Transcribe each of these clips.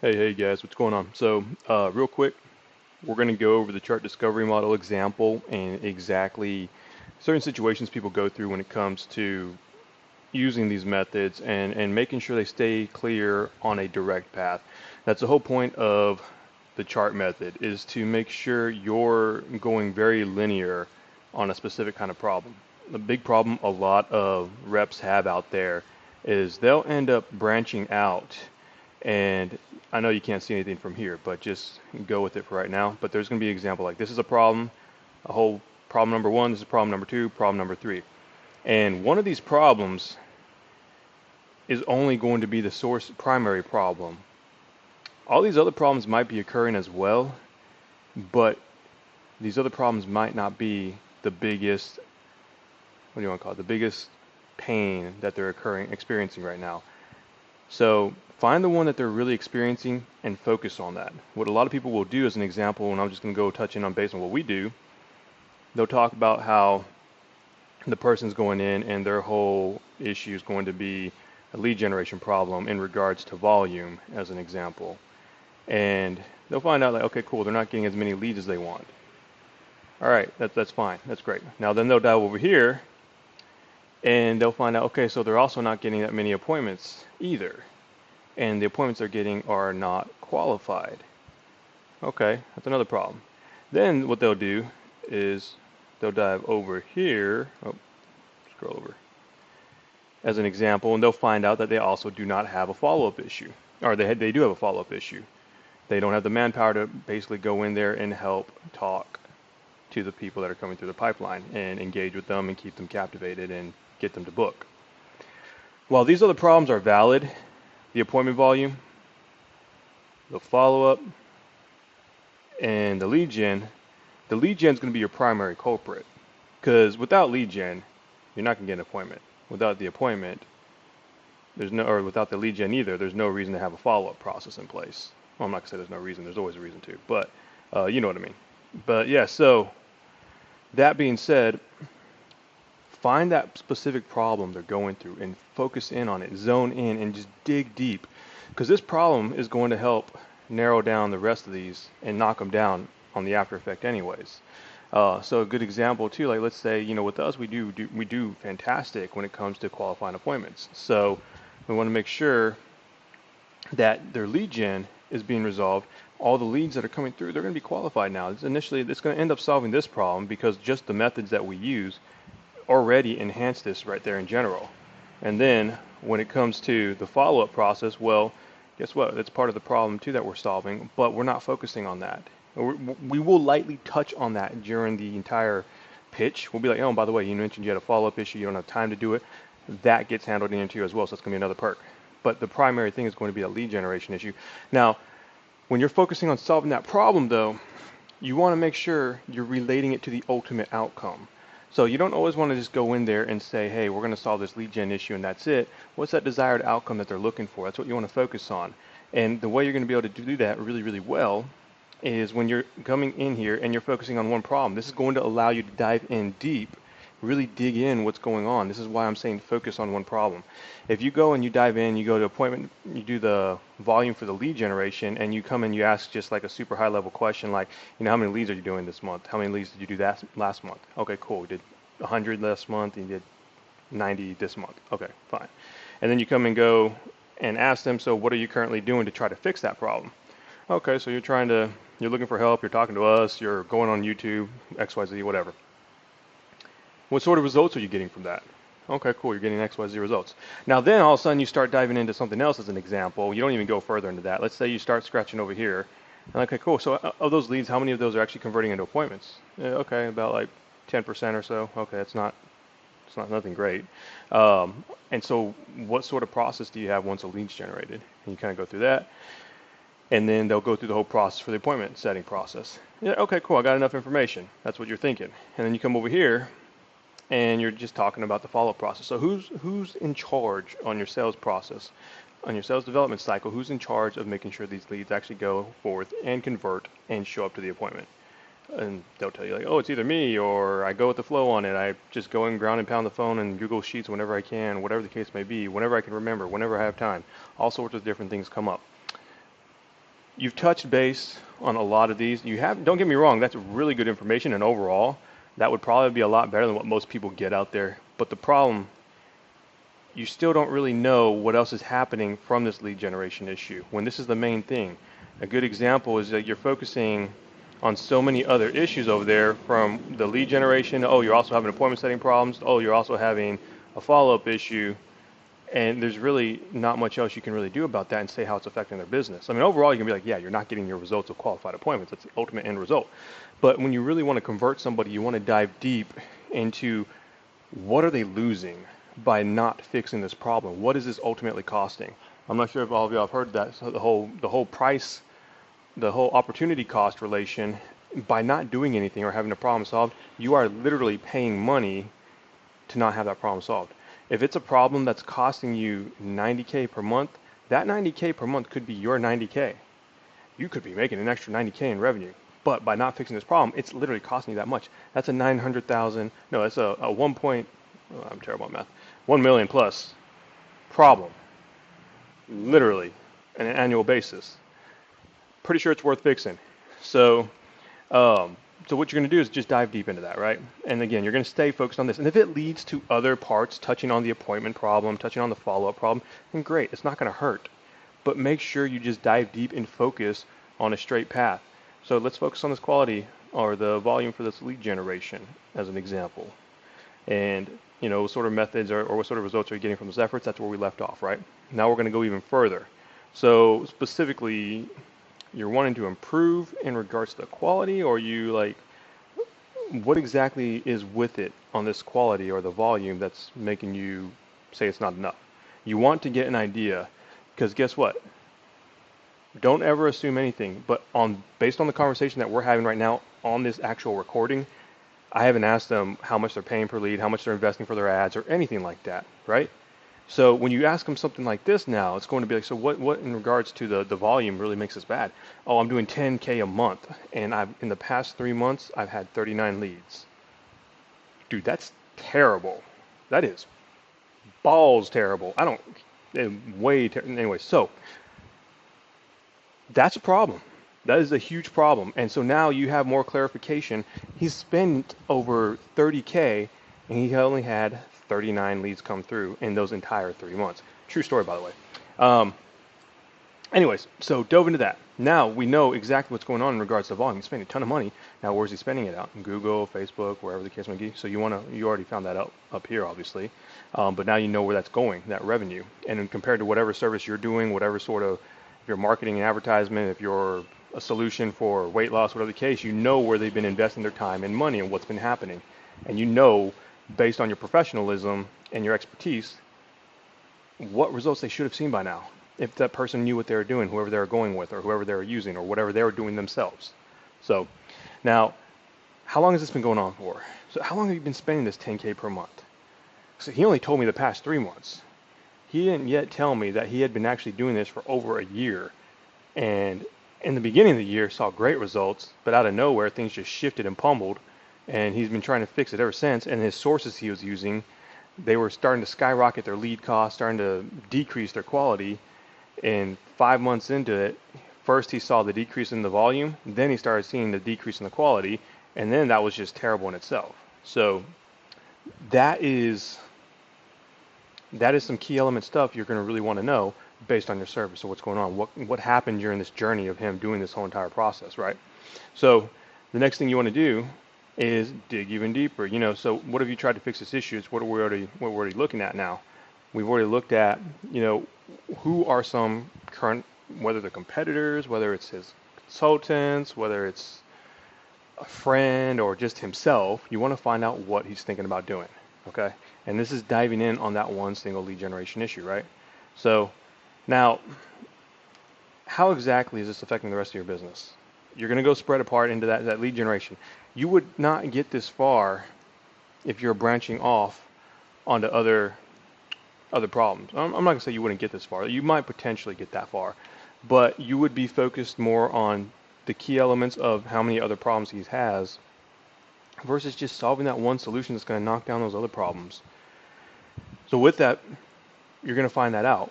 Hey guys, what's going on? So, real quick, we're going to go over the chart discovery model example and exactly certain situations people go through when it comes to using these methods and making sure they stay clear on a direct path. That's the whole point of the chart method, is to make sure you're going very linear on a specific kind of problem. The big problem a lot of reps have out there is they'll end up branching out, and I know you can't see anything from here, but just go with it for right now. But there's going to be an example like this is a problem, a whole problem number one, this is problem number two, problem number three. And one of these problems is only going to be the source primary problem. All these other problems might be occurring as well, but these other problems might not be the biggest, what do you want to call it, the biggest pain that they're experiencing right now. So find the one that they're really experiencing and focus on that. What a lot of people will do as an example, and I'm just going to go touch in on based on what we do, they'll talk about how the person's going in and their whole issue is going to be a lead generation problem in regards to volume, as an example. And they'll find out like, okay, cool, they're not getting as many leads as they want. All right, that's fine, that's great. Now then they'll dive over here and they'll find out, okay, so they're also not getting that many appointments either. And the appointments they're getting are not qualified. Okay, that's another problem. Then what they'll do is they'll dive over here. Oh, scroll over. As an example, and they'll find out that they also do not have a follow-up issue, or they do have a follow-up issue. They don't have the manpower to basically go in there and help talk to the people that are coming through the pipeline and engage with them and keep them captivated and get them to book. While these other problems are valid, the appointment volume, the follow-up, and the lead gen is going to be your primary culprit. Because without lead gen, you're not going to get an appointment. Without the appointment, or without the lead gen either, there's no reason to have a follow-up process in place. Well, I'm not going to say there's no reason. There's always a reason to, but you know what I mean. But yeah, so that being said, find that specific problem they're going through and focus in on it, zone in, and just dig deep. Because this problem is going to help narrow down the rest of these and knock them down on the after effect anyways. So a good example too, like let's say, with us we do fantastic when it comes to qualifying appointments. So we want to make sure that their lead gen is being resolved. All the leads that are coming through, they're going to be qualified now. It's going to end up solving this problem because just the methods that we use already enhance this right there in general. And then when it comes to the follow-up process, well, guess what? That's part of the problem too that we're solving, but we're not focusing on that. We will lightly touch on that during the entire pitch. We'll be like, oh, by the way, you mentioned you had a follow-up issue, you don't have time to do it. That gets handled in here as well, so it's going to be another perk. But the primary thing is going to be a lead generation issue. Now, when you're focusing on solving that problem, though, you want to make sure you're relating it to the ultimate outcome. So you don't always want to just go in there and say, hey, we're going to solve this lead gen issue and that's it. What's that desired outcome that they're looking for? That's what you want to focus on. And the way you're going to be able to do that really, really well is when you're coming in here and you're focusing on one problem. This is going to allow you to dive in deep, really dig in what's going on. This is why I'm saying focus on one problem. If you go and you dive in, you go to appointment, you do the volume for the lead generation, and you come and you ask just like a super high level question like, how many leads are you doing this month? How many leads did you do that last month? Okay, cool. We did 100 last month and you did 90 this month. Okay, fine. And then you come and go and ask them, so what are you currently doing to try to fix that problem? Okay, so you're looking for help, you're talking to us, you're going on YouTube, XYZ, whatever. What sort of results are you getting from that? Okay, cool, you're getting XYZ results. Now then all of a sudden you start diving into something else as an example. You don't even go further into that. Let's say you start scratching over here. Okay, cool, so of those leads, how many of those are actually converting into appointments? Okay, about like 10% or so. Okay, it's not nothing great. And so what sort of process do you have once a lead's generated? And you kind of go through that. And then they'll go through the whole process for the appointment setting process. Yeah, okay, cool, I got enough information. That's what you're thinking. And then you come over here and you're just talking about the follow-up process. So who's in charge on your sales process, on your sales development cycle? Who's in charge of making sure these leads actually go forth and convert and show up to the appointment? And they'll tell you like, oh, it's either me or I go with the flow on it. I just go and ground and pound the phone and Google Sheets whenever I can, whatever the case may be, whenever I can remember, whenever I have time. All sorts of different things come up. you've touched base on a lot of these. You have, don't get me wrong, that's really good information, and overall, that would probably be a lot better than what most people get out there. But the problem, you still don't really know what else is happening from this lead generation issue when this is the main thing. A good example is that you're focusing on so many other issues over there, from the lead generation. Oh, you're also having appointment setting problems. Oh, you're also having a follow-up issue. And there's really not much else you can really do about that and say how it's affecting their business. I mean, overall, you can be like, yeah, you're not getting your results of qualified appointments. That's the ultimate end result. But when you really want to convert somebody, you want to dive deep into what are they losing by not fixing this problem? What is this ultimately costing? I'm not sure if all of you have heard that. So the whole price, the whole opportunity cost relation, by not doing anything or having a problem solved, you are literally paying money to not have that problem solved. If it's a problem that's costing you 90K per month, that 90K per month could be your 90K. You could be making an extra 90K in revenue, but by not fixing this problem, it's literally costing you that much. That's a 900,000, no, that's a 1 point, oh, I'm terrible at math, 1 million plus problem, literally, on an annual basis. Pretty sure it's worth fixing. So, um, so what you're going to do is just dive deep into that, right? And again, you're going to stay focused on this. And if it leads to other parts, touching on the appointment problem, touching on the follow-up problem, then great. It's not going to hurt. But make sure you just dive deep and focus on a straight path. So let's focus on this quality or the volume for this lead generation as an example. And what sort of methods or what sort of results are you getting from those efforts? That's where we left off, right? Now we're going to go even further. So specifically, you're wanting to improve in regards to the quality, or you like, what exactly is with it on this quality or the volume that's making you say it's not enough? You want to get an idea, because guess what? Don't ever assume anything, but based on the conversation that we're having right now on this actual recording, I haven't asked them how much they're paying per lead, how much they're investing for their ads, or anything like that, right? So when you ask them something like this now, it's going to be like, so what in regards to the volume really makes this bad? Oh, I'm doing 10K a month, and in the past 3 months, I've had 39 leads. Dude, that's terrible. That is balls terrible. I don't, anyway, so that's a problem. That is a huge problem. And so now you have more clarification. He's spent over 30K, and he only had 39 leads come through in those entire 3 months. True story, by the way. Anyways, so dove into that. Now we know exactly what's going on in regards to volume. He's spending a ton of money. Now where's he spending it out? In Google, Facebook, wherever the case may be. So you already found that out up here, obviously. But now you know where that's going, that revenue. And then compared to whatever service you're doing, whatever sort of, if you're marketing and advertisement, if you're a solution for weight loss, whatever the case, you know where they've been investing their time and money and what's been happening. And you know, based on your professionalism and your expertise, what results they should have seen by now. If that person knew what they were doing, whoever they were going with, or whoever they were using, or whatever they were doing themselves. So now, how long has this been going on for? So how long have you been spending this 10K per month? So he only told me the past 3 months. He didn't yet tell me that he had been actually doing this for over a year. And in the beginning of the year, saw great results, but out of nowhere, things just shifted and pummeled. And he's been trying to fix it ever since. And his sources he was using, they were starting to skyrocket their lead costs, starting to decrease their quality. And 5 months into it, first he saw the decrease in the volume, then he started seeing the decrease in the quality, and then that was just terrible in itself. So that is some key element stuff you're going to really want to know based on your service. So what's going on? What happened during this journey of him doing this whole entire process, right? So the next thing you want to do is dig even deeper. So what have you tried to fix this issue? It's what we're already looking at now. We've already looked at, who are some current, whether they're competitors, whether it's his consultants, whether it's a friend or just himself. You want to find out what he's thinking about doing, okay? And this is diving in on that one single lead generation issue, right? So now, how exactly is this affecting the rest of your business? You're going to go spread apart into that lead generation. You would not get this far if you're branching off onto other problems. I'm not going to say you wouldn't get this far. You might potentially get that far, but you would be focused more on the key elements of how many other problems he has versus just solving that one solution that's going to knock down those other problems. So with that, you're going to find that out.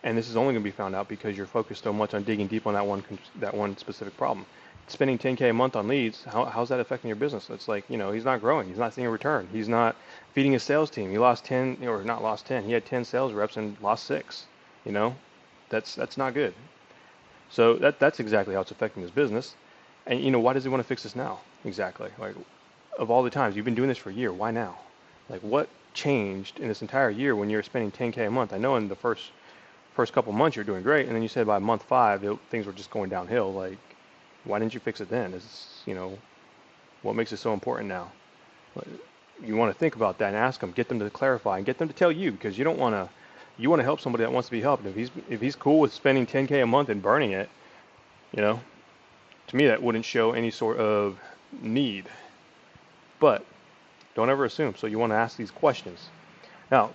And this is only going to be found out because you're focused so much on digging deep on that one specific problem. Spending 10K a month on leads, how's that affecting your business? It's like, he's not growing. He's not seeing a return. He's not feeding his sales team. He lost 10, or not lost 10. He had 10 sales reps and lost 6. You know, that's not good. So that's exactly how it's affecting his business. And why does he want to fix this now? Exactly. Like, of all the times you've been doing this for a year, why now? Like, what changed in this entire year when you're spending 10K a month? I know in the first couple months you're doing great, and then you said by month 5 things were just going downhill. Like, why didn't you fix it then? What makes it so important now? You want to think about that and ask them, get them to clarify, and get them to tell you, because you want to help somebody that wants to be helped. If he's cool with spending 10K a month and burning it, to me that wouldn't show any sort of need. But don't ever assume. So you want to ask these questions. Now,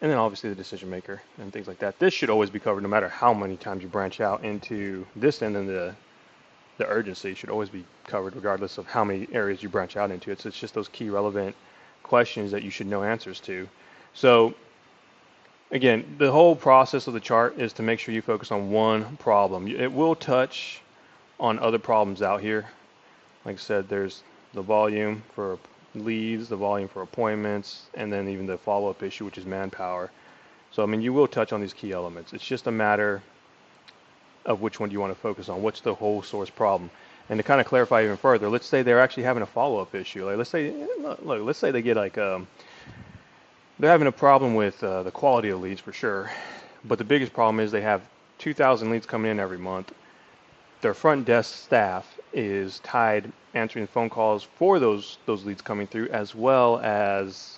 and then obviously the decision maker and things like that. This should always be covered no matter how many times you branch out into this, and then the urgency should always be covered regardless of how many areas you branch out into. It's just those key relevant questions that you should know answers to. So again, the whole process of the chart is to make sure you focus on one problem. It will touch on other problems out here. Like I said, there's the volume for leads, the volume for appointments, and then even the follow-up issue, which is manpower. So, you will touch on these key elements. It's just a matter of which one do you want to focus on. What's the whole source problem? And to kind of clarify even further, let's say they're actually having a follow-up issue. Like, let's say they get they're having a problem with the quality of leads for sure, but the biggest problem is they have 2,000 leads coming in every month. Their front desk staff is tied answering phone calls for those leads coming through, as well as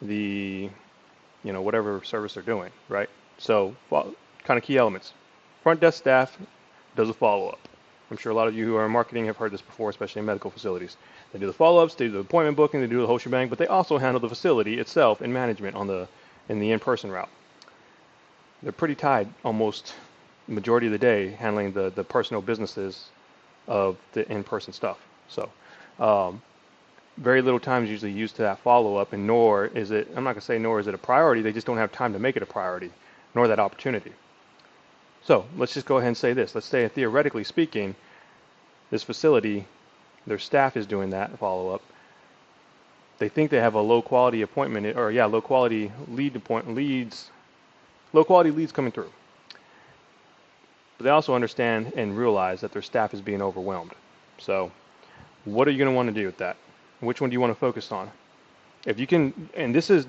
the whatever service they're doing, right? So kind of key elements. Front desk staff does a follow-up. I'm sure a lot of you who are in marketing have heard this before, especially in medical facilities. They do the follow-ups, they do the appointment booking, they do the whole shebang, but they also handle the facility itself and management in the in-person route. They're pretty tied almost the majority of the day handling the personal businesses of the in-person stuff. So very little time is usually used to that follow-up, and nor is it a priority, they just don't have time to make it a priority, nor that opportunity. So let's just go ahead and say this. Let's say, theoretically speaking, this facility, their staff is doing that follow-up. They think they have a low-quality appointment, or low-quality leads coming through. But they also understand and realize that their staff is being overwhelmed. So what are you going to want to do with that? Which one do you want to focus on? If you can, and this is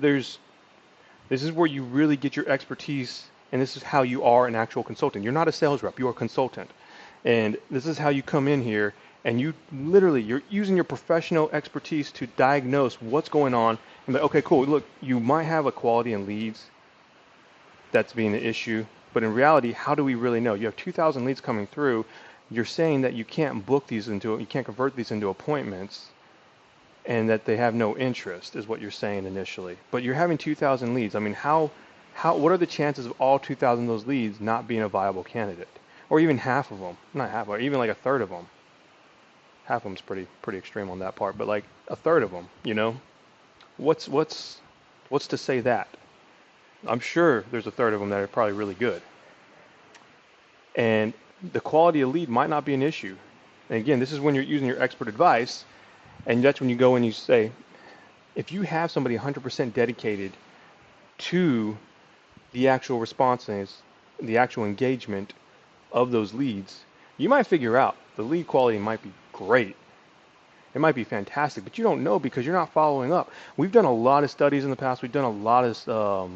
where you really get your expertise, and this is how you are an actual consultant. You're not a sales rep, you're a consultant. And this is how you come in here, and you're using your professional expertise to diagnose what's going on. And okay, cool, look, you might have a quality in leads that's being an issue, but in reality, how do we really know? You have 2,000 leads coming through. You're saying that you can't convert these into appointments, and that they have no interest, is what you're saying initially. But you're having 2,000 leads. What are the chances of all 2,000 of those leads not being a viable candidate? Or even half of them, not half, or even like a third of them. Half of them's pretty extreme on that part, but like a third of them, what's to say that? I'm sure there's a third of them that are probably really good. And the quality of lead might not be an issue. And again, this is when you're using your expert advice, and that's when you go and you say, if you have somebody 100% dedicated to the actual responses, the actual engagement of those leads, you might figure out the lead quality might be great. It might be fantastic, but you don't know because you're not following up. We've done a lot of studies in the past. We've done a lot of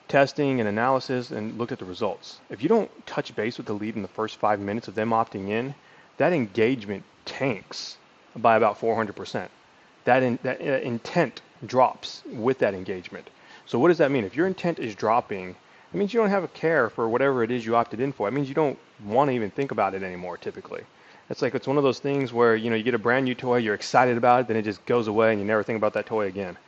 testing and analysis and looked at the results. If you don't touch base with the lead in the first 5 minutes of them opting in, that engagement tanks by about 400%. That intent drops with that engagement. So what does that mean? If your intent is dropping, it means you don't have a care for whatever it is you opted in for. It means you don't want to even think about it anymore, typically. It's one of those things where, you get a brand new toy, you're excited about it, then it just goes away and you never think about that toy again.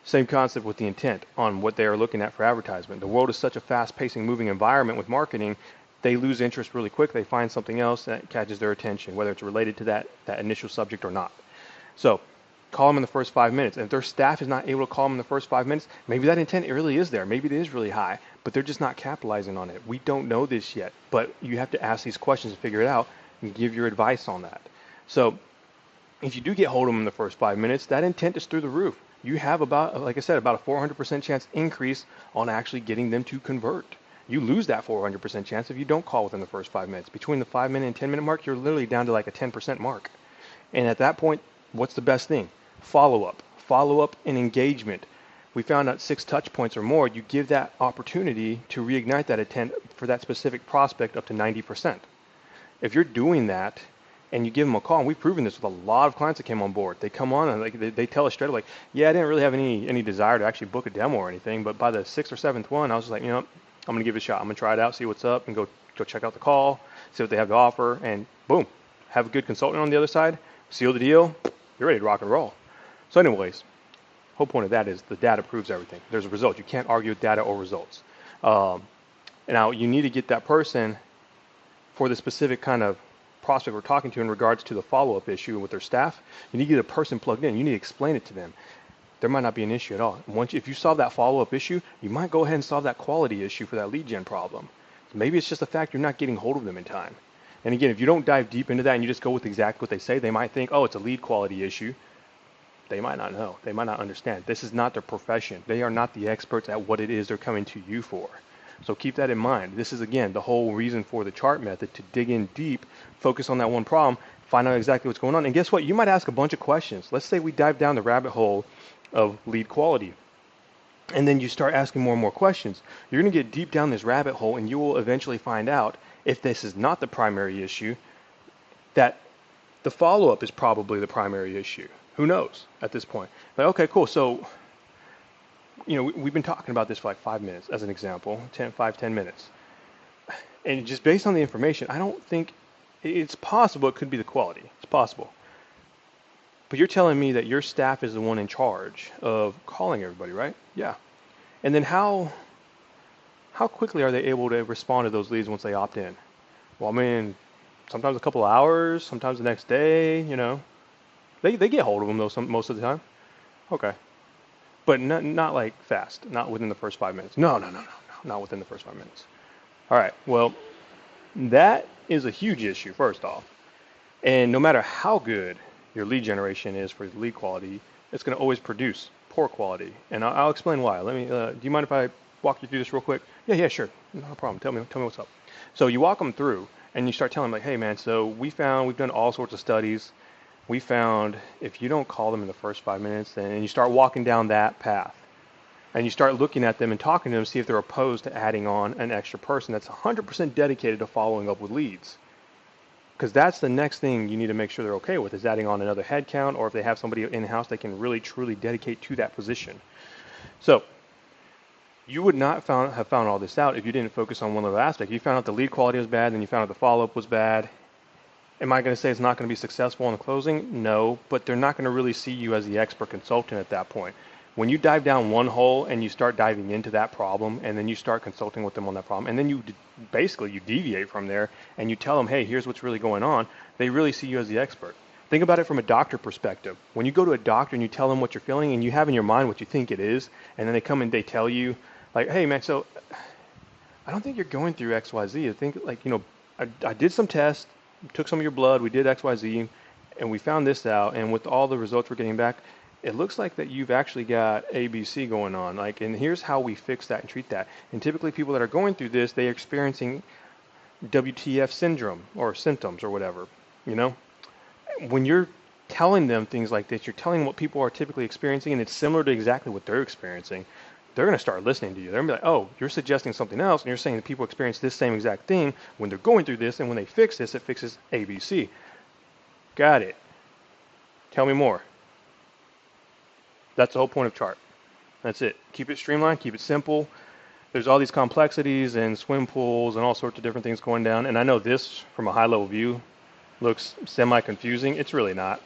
Same concept with the intent on what they are looking at for advertisement. The world is such a fast-pacing, moving environment with marketing, they lose interest really quick. They find something else that catches their attention, whether it's related to that initial subject or not. So call them in the first 5 minutes. And if their staff is not able to call them in the first 5 minutes, maybe that intent really is there. Maybe it is really high, but they're just not capitalizing on it. We don't know this yet, but you have to ask these questions to figure it out and give your advice on that. So if you do get hold of them in the first 5 minutes, that intent is through the roof. You have about, like I said, about a 400% chance increase on actually getting them to convert. You lose that 400% chance if you don't call within the first 5 minutes. Between the 5 minute and 10 minute mark, you're literally down to like a 10% mark. And at that point, what's the best thing? Follow up and engagement. We found out 6 touch points or more, you give that opportunity to reignite that intent for that specific prospect up to 90%. If you're doing that and you give them a call, and we've proven this with a lot of clients that came on board, they come on and like they tell us straight up, like, yeah, I didn't really have any desire to actually book a demo or anything, but by the 6th or 7th one, I was just like, I'm gonna give it a shot. I'm gonna try it out, see what's up, and go check out the call, see what they have to offer, and boom, have a good consultant on the other side, seal the deal, you're ready to rock and roll. So anyways, whole point of that is the data proves everything. There's a result. You can't argue with data or results. Now you need to get that person for the specific kind of prospect we're talking to in regards to the follow-up issue with their staff. You need to get a person plugged in. You need to explain it to them. There might not be an issue at all. If you solve that follow-up issue, you might go ahead and solve that quality issue for that lead gen problem. Maybe it's just the fact you're not getting hold of them in time. And again, if you don't dive deep into that and you just go with exactly what they say, they might think, oh, it's a lead quality issue. They might not know. They might not understand. This is not their profession. They are not the experts at what it is they're coming to you for. So keep that in mind. This is, again, the whole reason for the chart method, to dig in deep, focus on that one problem, find out exactly what's going on. And guess what? You might ask a bunch of questions. Let's say we dive down the rabbit hole of lead quality. And then you start asking more and more questions. You're going to get deep down this rabbit hole, and you will eventually find out, if this is not the primary issue, that the follow-up is probably the primary issue. Who knows at this point? Like, okay, cool. So, we've been talking about this for like 5 minutes as an example, 10 minutes. And just based on the information, I don't think it's possible it could be the quality. It's possible. But you're telling me that your staff is the one in charge of calling everybody, right? Yeah. And then how quickly are they able to respond to those leads once they opt in? Well, I mean, sometimes a couple of hours, sometimes the next day, They get hold of them though most of the time. Okay. But not like fast, not within the first 5 minutes. No, not within the first 5 minutes. All right, well, that is a huge issue, first off. And no matter how good your lead generation is for lead quality, it's going to always produce poor quality. And I'll explain why. Do you mind if I walk you through this real quick? Yeah, sure. No problem. Tell me what's up. So you walk them through and you start telling them, like, hey man, so we've done all sorts of studies. We found if you don't call them in the first 5 minutes, and you start walking down that path, and you start looking at them and talking to them, see if they're opposed to adding on an extra person that's 100% dedicated to following up with leads. Because that's the next thing you need to make sure they're okay with, is adding on another headcount, or if they have somebody in-house they can really truly dedicate to that position. So you would not have found all this out if you didn't focus on one little aspect. You found out the lead quality was bad, then you found out the follow-up was bad. Am I going to say it's not going to be successful in the closing? No, but they're not going to really see you as the expert consultant at that point. When you dive down one hole and you start diving into that problem, and then you start consulting with them on that problem, and then you deviate from there and you tell them, hey, here's what's really going on, they really see you as the expert. Think about it from a doctor perspective. When you go to a doctor and you tell them what you're feeling and you have in your mind what you think it is, and then they come and they tell you, like, hey man, so I don't think you're going through X, Y, Z. I think, I did some tests, took some of your blood, we did X, Y, Z, and we found this out, and with all the results we're getting back, it looks like that you've actually got ABC going on. And here's how we fix that and treat that. And typically people that are going through this, they are experiencing WTF syndrome or symptoms or whatever, When you're telling them things like this, you're telling them what people are typically experiencing, and it's similar to exactly what they're experiencing. They're going to start listening to you. They're going to be like, oh, you're suggesting something else, and you're saying that people experience this same exact thing when they're going through this, and when they fix this, it fixes ABC. Got it. Tell me more. That's the whole point of chart. That's it. Keep it streamlined, keep it simple. There's all these complexities and swim pools and all sorts of different things going down. And I know this, from a high-level view, looks semi-confusing. It's really not.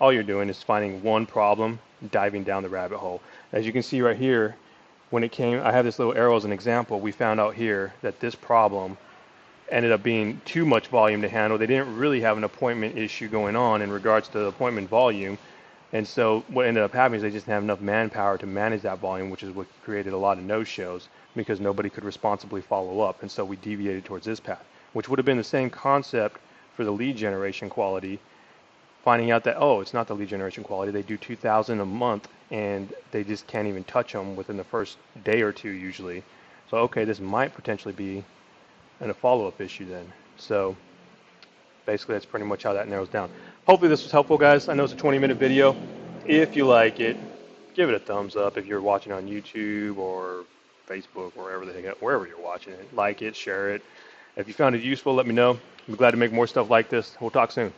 All you're doing is finding one problem, diving down the rabbit hole. As you can see right here, when it came, I have this little arrow as an example. We found out here that this problem ended up being too much volume to handle. They didn't really have an appointment issue going on in regards to the appointment volume. And so what ended up happening is they just didn't have enough manpower to manage that volume, which is what created a lot of no-shows because nobody could responsibly follow up. And so we deviated towards this path, which would have been the same concept for the lead generation quality, finding out that, oh, it's not the lead generation quality. They do 2,000 a month and they just can't even touch them within the first day or two usually. So, okay, this might potentially be a follow-up issue then. So basically that's pretty much how that narrows down. Hopefully this was helpful, guys. I know it's a 20-minute video. If you like it, give it a thumbs up. If you're watching on YouTube or Facebook or wherever you're watching it, like it, share it. If you found it useful, let me know. I'm glad to make more stuff like this. We'll talk soon.